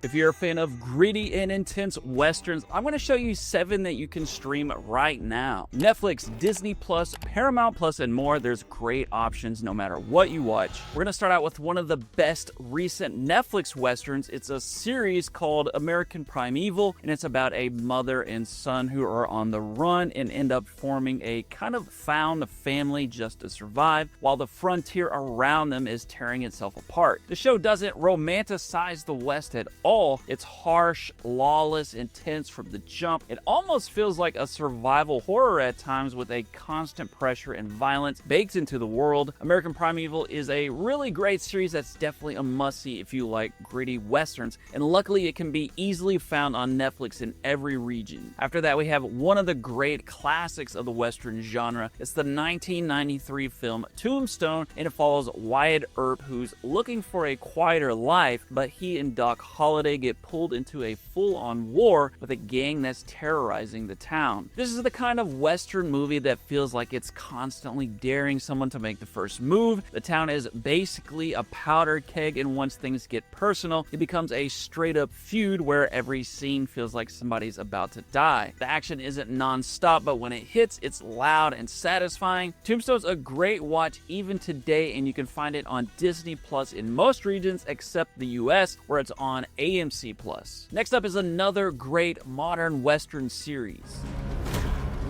If you're a fan of gritty and intense westerns, I'm going to show you 7 that you can stream right now. Netflix, Disney Plus, Paramount Plus, and more. There's great options no matter what you watch. We're going to start out with one of the best recent Netflix westerns. It's a series called American Primeval, and it's about a mother and son who are on the run and end up forming a kind of found family just to survive, while the frontier around them is tearing itself apart. The show doesn't romanticize the West at all. It's harsh, lawless, intense from the jump. It almost feels like a survival horror at times, with a constant pressure and violence baked into the world. American Primeval is a really great series that's definitely a must-see if you like gritty westerns, and luckily it can be easily found on Netflix in every region. After that, we have one of the great classics of the western genre. It's the 1993 film Tombstone, and it follows Wyatt Earp, who's looking for a quieter life, but he and Doc Holliday get pulled into a full-on war with a gang that's terrorizing the town. This is the kind of western movie that feels like it's constantly daring someone to make the first move. The town is basically a powder keg, and once things get personal, it becomes a straight-up feud where every scene feels like somebody's about to die. The action isn't non-stop, but when it hits, it's loud and satisfying. Tombstone's a great watch even today, and you can find it on Disney Plus in most regions except the US, where it's on AMC Plus. Next up is another great modern western series.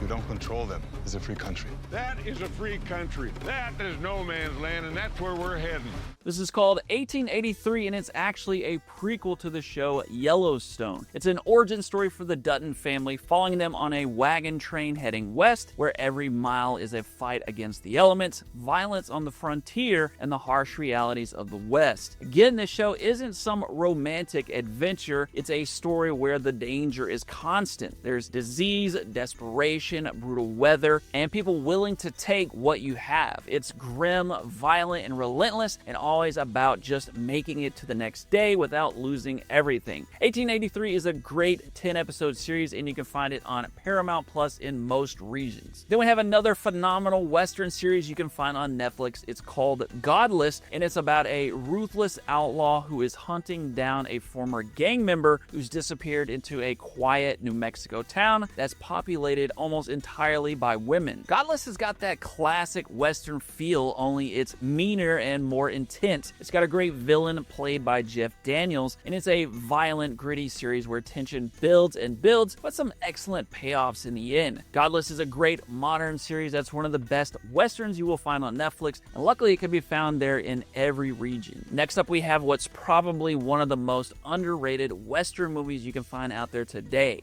You don't control them. It's a free country. That is a free country. That is no man's land, and that's where we're heading. This is called 1883, and it's actually a prequel to the show Yellowstone. It's an origin story for the Dutton family, following them on a wagon train heading west, where every mile is a fight against the elements, violence on the frontier, and the harsh realities of the West. Again, this show isn't some romantic adventure. It's a story where the danger is constant. There's disease, desperation, brutal weather, and people willing to take what you have. It's grim, violent, and relentless, and always about just making it to the next day without losing everything. 1883 is a great 10-episode series, and you can find it on Paramount Plus in most regions. Then we have another phenomenal western series you can find on Netflix. It's called Godless, and it's about a ruthless outlaw who is hunting down a former gang member who's disappeared into a quiet New Mexico town that's populated almost entirely by women. Godless has got that classic western feel, only it's meaner and more intense. It's got a great villain played by Jeff Daniels, and it's a violent, gritty series where tension builds and builds, but some excellent payoffs in the end. Godless is a great modern series that's one of the best westerns you will find on Netflix, and luckily it can be found there in every region. Next up, we have what's probably one of the most underrated western movies you can find out there today.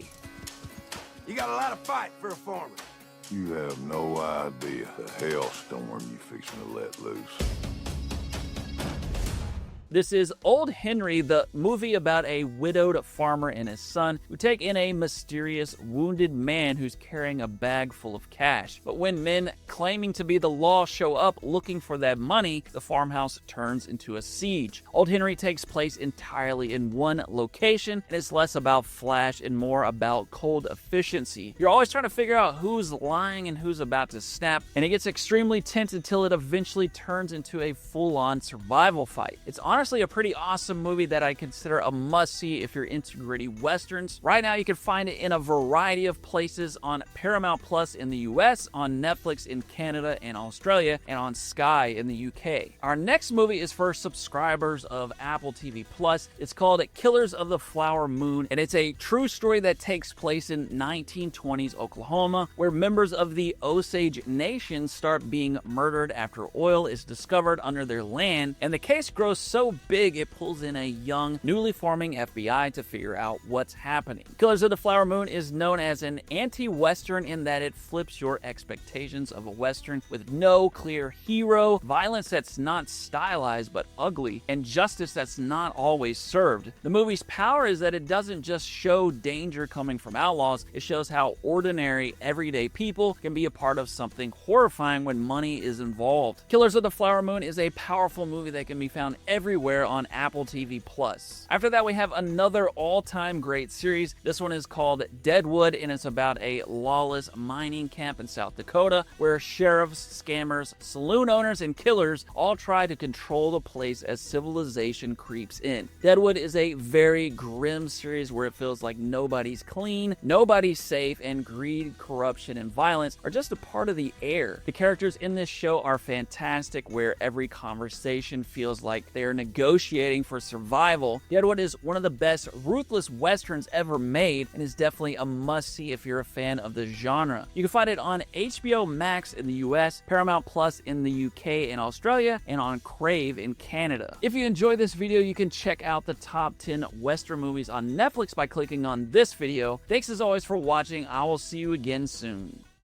You got a lot of fight for a farmer. You have no idea the hailstorm you fixing to let loose. This is Old Henry, the movie about a widowed farmer and his son who take in a mysterious wounded man who's carrying a bag full of cash. But when men claiming to be the law show up looking for that money, the farmhouse turns into a siege. Old Henry takes place entirely in one location, and it's less about flash and more about cold efficiency. You're always trying to figure out who's lying and who's about to snap, and it gets extremely tense until it eventually turns into a full-on survival fight. It's honestly a pretty awesome movie that I consider a must-see if you're into gritty westerns. Right now, you can find it in a variety of places on Paramount Plus in the US, on Netflix in Canada and Australia, and on Sky in the UK. Our next movie is for subscribers of Apple TV Plus. It's called Killers of the Flower Moon, and it's a true story that takes place in 1920s Oklahoma, where members of the Osage Nation start being murdered after oil is discovered under their land, and the case grows so big it pulls in a young, newly forming FBI to figure out what's happening. Killers of the Flower Moon is known as an anti-western in that it flips your expectations of a western with no clear hero, violence that's not stylized but ugly, and justice that's not always served. The movie's power is that it doesn't just show danger coming from outlaws, it shows how ordinary, everyday people can be a part of something horrifying when money is involved. Killers of the Flower Moon is a powerful movie that can be found everywhere everywhere on Apple TV+. After that, we have another all-time great series. This one is called Deadwood, and it's about a lawless mining camp in South Dakota where sheriffs, scammers, saloon owners, and killers all try to control the place as civilization creeps in. Deadwood is a very grim series where it feels like nobody's clean, nobody's safe, and greed, corruption, and violence are just a part of the air. The characters in this show are fantastic, where every conversation feels like they're negotiating for survival. Deadwood is one of the best ruthless westerns ever made and is definitely a must-see if you're a fan of the genre. You can find it on HBO Max in the US, Paramount Plus in the UK and Australia, and on Crave in Canada. If you enjoyed this video, you can check out the top 10 Western movies on Netflix by clicking on this video. Thanks as always for watching. I will see you again soon.